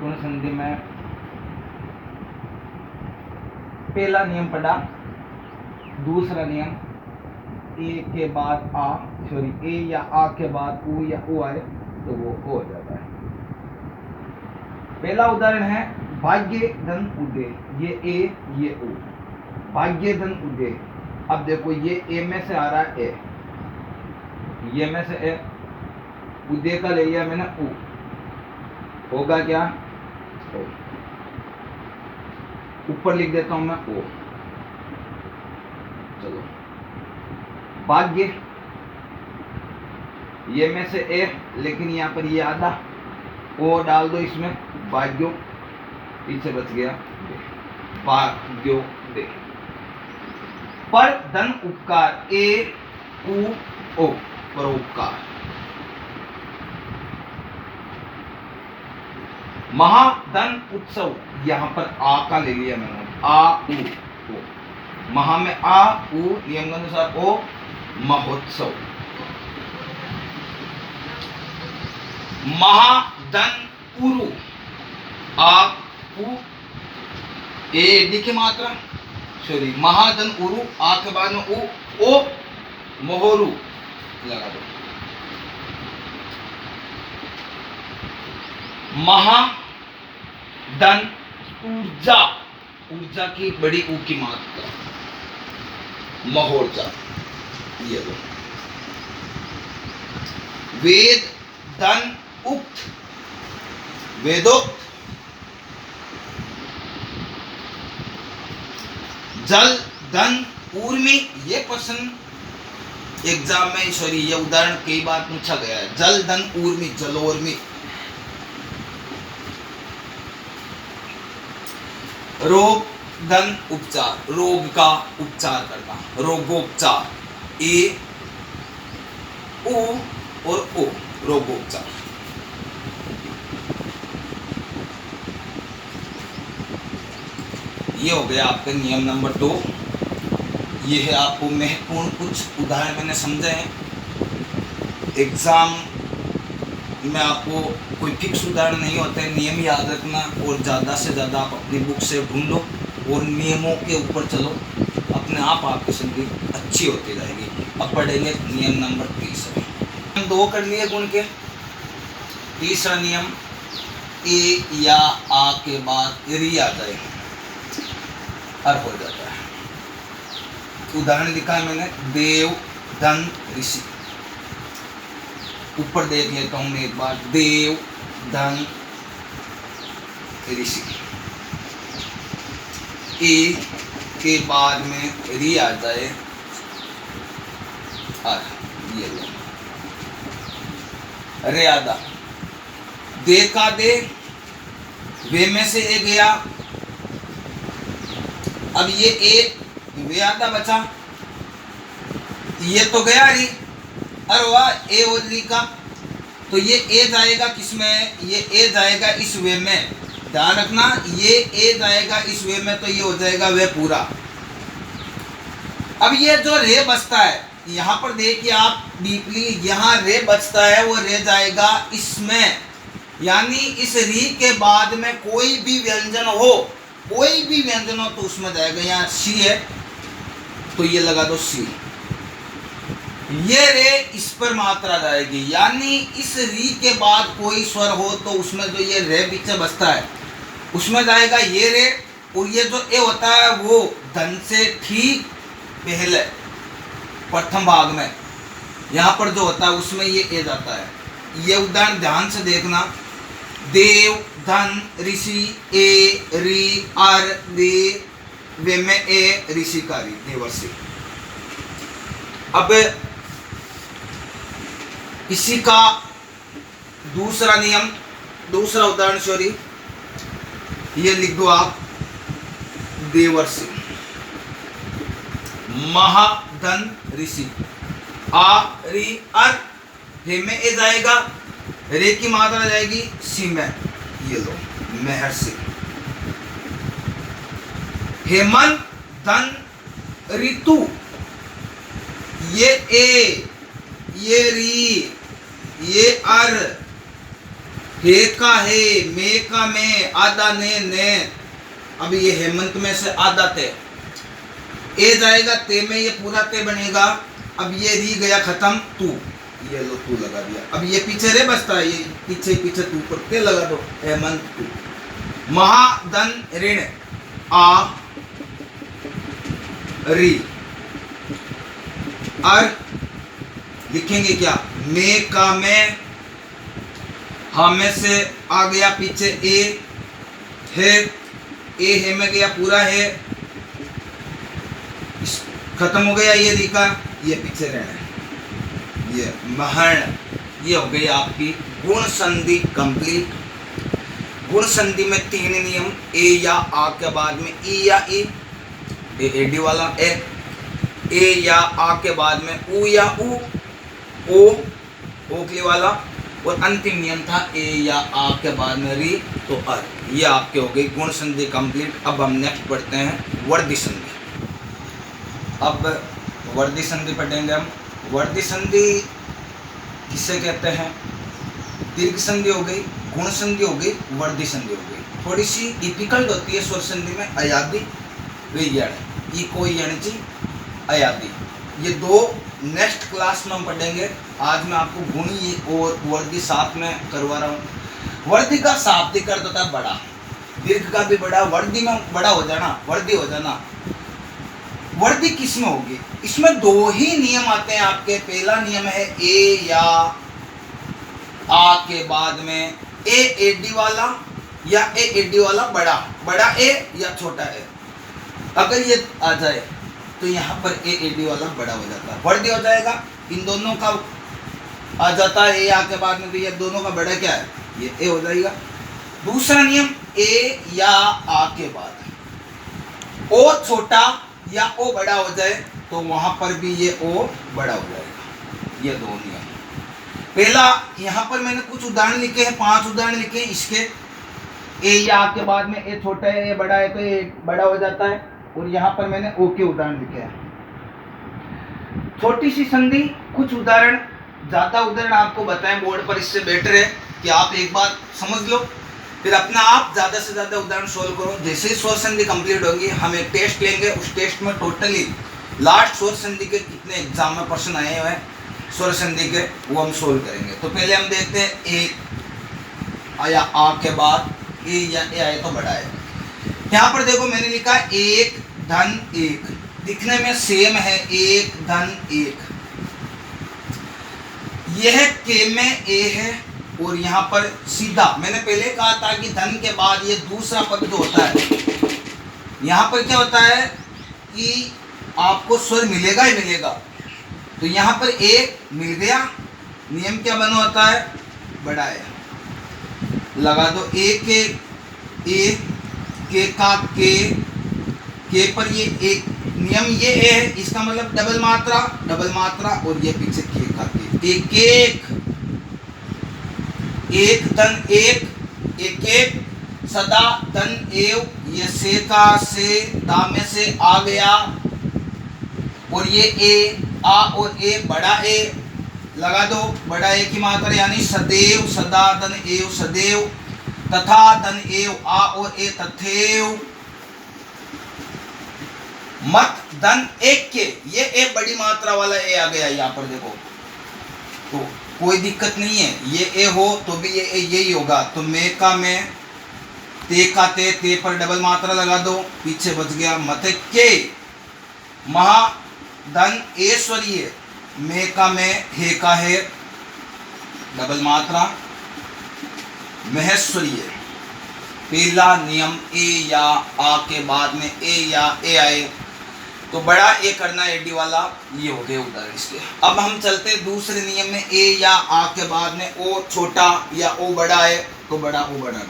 गुण संधि में पहला नियम पढ़ा, दूसरा नियम ए के बाद आ, सॉरी ए या आ के बाद ऊ या ऊ आए तो वो हो जाता है। पहला उदाहरण है भाग्य धन उदय, ये ए ये ऊ, भाग्य धन उदय। अब देखो ये ए में से आ रहा है ए, ये में से ए, उदय का ले लिया मैंने ऊ, होगा क्या ओ, ऊपर लिख देता हूं मैं ओ। चलो भाग्य, ये में से ए, लेकिन यहां पर ये आधा ओ डाल दो इसमें, भाग्यो, पीछे बच गया भाग्यो दे। पर धन उपकार ए उ ओ, परोपकार। महाधन उत्सव, यहां पर आ का ले लिया मैंने, आ उ ओ, महा में आ उ, नियम के अनुसार ओ, महोत्सव। महाधन उरु, आ उ ए डी की मात्रा, सॉरी महाधन उरु, आ के बाद में उ ओ, मोहरु लगा दो। महाधन ऊर्जा, ऊर्जा की बड़ी ऊ की मात्रा, महोर्जा, ये दो। वेद धन उक्त, वेदोक्त। जल धन ऊर्मी, ये प्रश्न एग्जाम में, सॉरी ये उदाहरण कई बार पूछा गया है। जल धन ऊर्मी, जलोर्मी। रोग धन उपचार, रोग का उपचार करना, रोगोपचार, ए उ और ओ, रोगोपचार। ये हो गया आपका नियम नंबर 2। ये है आपको महत्वपूर्ण कुछ उदाहरण मैंने समझे हैं। एग्जाम में आपको कोई फिक्स उदाहरण नहीं होते हैं, नियम याद रखना और ज़्यादा से ज़्यादा आप अपनी बुक से ढूंढ लो और नियमों के ऊपर चलो, अपने आप आपकी संधि अच्छी होती रहेगी। अब पढ़ेंगे नियम नंबर 3। हम 2 कर लिए गुण के। तीसरा नियम ए या आ के बाद री आ जाए, हर हो जाता है। उदाहरण लिखा है मैंने, देव धन ऋषि। ऊपर देख लेता हूं मैं एक बार, देव धन ऋषि, ए के बाद में री आ जाए, और ये लो रे आदा। दे का दे, वे में से ए गया, अब ये ए वे आधा बचा, ये तो गया री, अरे वाह ए और री का, तो ये ए जाएगा किसमें, ये ए जाएगा इस वे में। ध्यान रखना, ये ए जाएगा इस वे में, तो ये हो जाएगा वे पूरा। अब ये जो रे बचता है, यहाँ पर देखिए आप डीपली, यहाँ रे बचता है, वो रे जाएगा इसमें, यानी इस री के बाद में कोई भी व्यंजन हो, कोई भी व्यंजन हो तो उसमें जाएगा। यहाँ सी है तो ये लगा दो सी, ये रे इस पर मात्रा जाएगी, यानी इस री के बाद कोई स्वर हो तो उसमें जो ये रे पीछे बचता है उसमें जाएगा ये रे, और ये जो ए होता है वो धन से ठीक पहले प्रथम भाग में, यहाँ पर जो होता है उसमें ये ए जाता है। ये उदाहरण ध्यान से देखना, देव धन ऋषि, ए री अर दे, वे में ए ऋषि का री, देवर्षि। अब इसी का दूसरा नियम, दूसरा उदाहरण, सॉरी ये लिख दो आप, देवर्षि, महाधन ऋषि, आ री अर, हे में ए जाएगा, रे की मात्रा जाएगी सी में, ये लो महर्षि। हेमंत धन ऋतु, ये ए, ये री, ये अर, हे का हे, मे का मे, आधा ने। अब ये हेमंत में से आधा ते, ए जाएगा ते में, ये पूरा ते बनेगा। अब ये री गया खत्म, तू, ये लो तू लगा दिया। अब ये पीछे रे बचता है, ये पीछे तू पर ते लगा दो, हेमंत तू। महाधन ऋण आ री, और लिखेंगे क्या, मे का मैं, हा में से आ गया पीछे ए है में गया पूरा है, खत्म हो गया ये रिका, ये पीछे रहना, ये महण। ये हो गई आपकी गुण संधि कंप्लीट। गुण संधि में 3 नियम, ए या आ के बाद में ई या ई, एडी वाला ए या आ के बाद में ऊ या ऊ, ओ ओखली वाला, और अंतिम नियम था ए या आ के बाद में री तो अर। ये आपके हो गई गुण संधि कंप्लीट। अब हम नेक्स्ट पढ़ते हैं वर्दी संधि। अब वर्दी संधि पढ़ेंगे हम। वर्दी संधि किसे कहते हैं, दीर्घ संधि हो गई, गुण संधि हो गई, वर्दी संधि हो गई। थोड़ी सी डिफिकल्ट होती है स्वर संधि में, अयादी ई कोई यानी अयादी। ये 2 नेक्स्ट क्लास में हम पढ़ेंगे। आज मैं आपको गुणी और वर्दी साथ में करवा रहा हूँ। वर्दी का शाब्दिक अर्थ होता है बड़ा, दीर्घ का भी बड़ा, वर्दी में बड़ा हो जाना, वर्दी हो जाना। वर्दी किस में होगी, इसमें 2 ही नियम आते हैं आपके। पहला नियम है ए या आ के बाद में ए एडी वाला या ए एडी वाला बड़ा ए या छोटा ए। अगर ये आ जाए तो यहाँ पर ए एडी वाला बड़ा हो जाता है, वर्दी हो जाएगा। इन दोनों का आ जाता है ए आ के बाद में, तो ये दोनों का बड़ा क्या है, ये ए हो जाएगा। दूसरा नियम ए या आ के बाद ओ छोटा या ओ बड़ा हो जाए तो वहां पर भी ये ओ बड़ा हो जाएगा। ये 2 नियम। पहला यहाँ पर मैंने कुछ उदाहरण लिखे हैं, 5 उदाहरण लिखे हैं इसके। ए या आ के बाद में ए छोटा है, ए बड़ा है तो ए बड़ा हो जाता है। और यहाँ पर मैंने ओ के उदाहरण लिखे हैं। छोटी सी संधि, कुछ उदाहरण, ज्यादा उदाहरण आपको बताएं बोर्ड पर, इससे बेटर है कि आप एक बार समझ लो, फिर अपना आप ज्यादा से ज्यादा उदाहरण सोल्व करो। जैसे ही स्वर संधि कंप्लीट होगी हम एक टेस्ट लेंगे, उस टेस्ट में टोटली लास्ट स्वर संधि के कितने एग्जाम में प्रश्न आए हुए हैं स्वर संधि के, वो हम सोल्व करेंगे। तो पहले हम देखते हैं ए आया आ के बाद ए या ए आए तो बड़ा है। यहाँ पर देखो मैंने लिखा 1 धन 1, दिखने में सेम है, 1 धन 1। यह के में ए है और यहाँ पर सीधा, मैंने पहले कहा था कि धन के बाद ये दूसरा पद जो होता है, यहाँ पर क्या होता है कि आपको स्वर मिलेगा ही मिलेगा। तो यहाँ पर एक मिल गया, नियम क्या बना होता है, बड़ा है, लगा दो ए के का के पर ये एक नियम ये है, इसका मतलब डबल मात्रा और ये पीछे के का के, एक धन एक सदा धन एव, ये से का से दा में से आ गया, और ये ए आ और ए बड़ा ए लगा दो, बड़ा ए की मात्रा यानी सदैव, सदा धन एव सदैव, तथा धन एव आ और ए तथेव, मत धन एक के, ये ए बड़ी मात्रा वाला ए आ गया यहाँ पर देखो, तो कोई दिक्कत नहीं है, ये ए हो तो भी ये यही होगा। तो मैं का मैं, ते का ते पर डबल मात्रा लगा दो, पीछे बच गया मत के, महा धन ऐश्वर्य, मैं का मैं, हे का है, डबल मात्रा, महेश्वरीय। पहला नियम ए या आ के बाद में ए या ए आए तो बड़ा ए करना एडी वाला, ये हो गए उदाहरण इसके। अब हम चलते दूसरे नियम में, ए या आ के बाद में ओ छोटा या ओ बड़ा है तो बड़ा ओ बड़ा।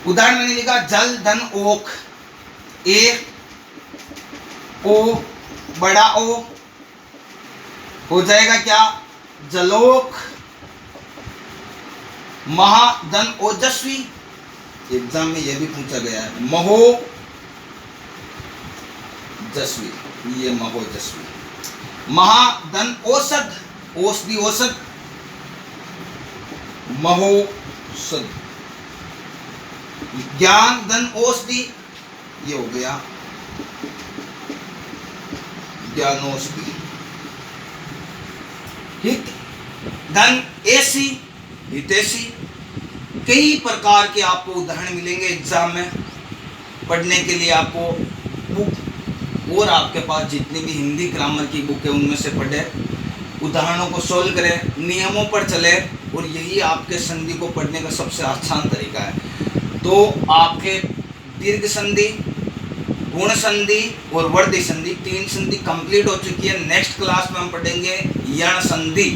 उदाहरण मैंने लिखा जल धन ओक, ए ओ बड़ा ओ हो जाएगा क्या, जलोक, महाधन ओजस्वी, एग्जाम में यह भी पूछा गया है, महो जस्वी, ये महोजस्वी, महाधन औसत, औषधि औसत, महो सद। ज्ञान धन औषधि, ये हो गया ज्ञानौषधि। हित धन ऐसी, हितैषी। कई प्रकार के आपको उदाहरण मिलेंगे एग्जाम में पढ़ने के लिए। आपको बुक और आपके पास जितनी भी हिंदी ग्रामर की बुक है उनमें से पढ़े, उदाहरणों को सोल्व करें, नियमों पर चले, और यही आपके संधि को पढ़ने का सबसे आसान तरीका है। तो आपके दीर्घ संधि, गुण संधि और वर्धी संधि, 3 संधि कंप्लीट हो चुकी है। नेक्स्ट क्लास में हम पढ़ेंगे यण संधि।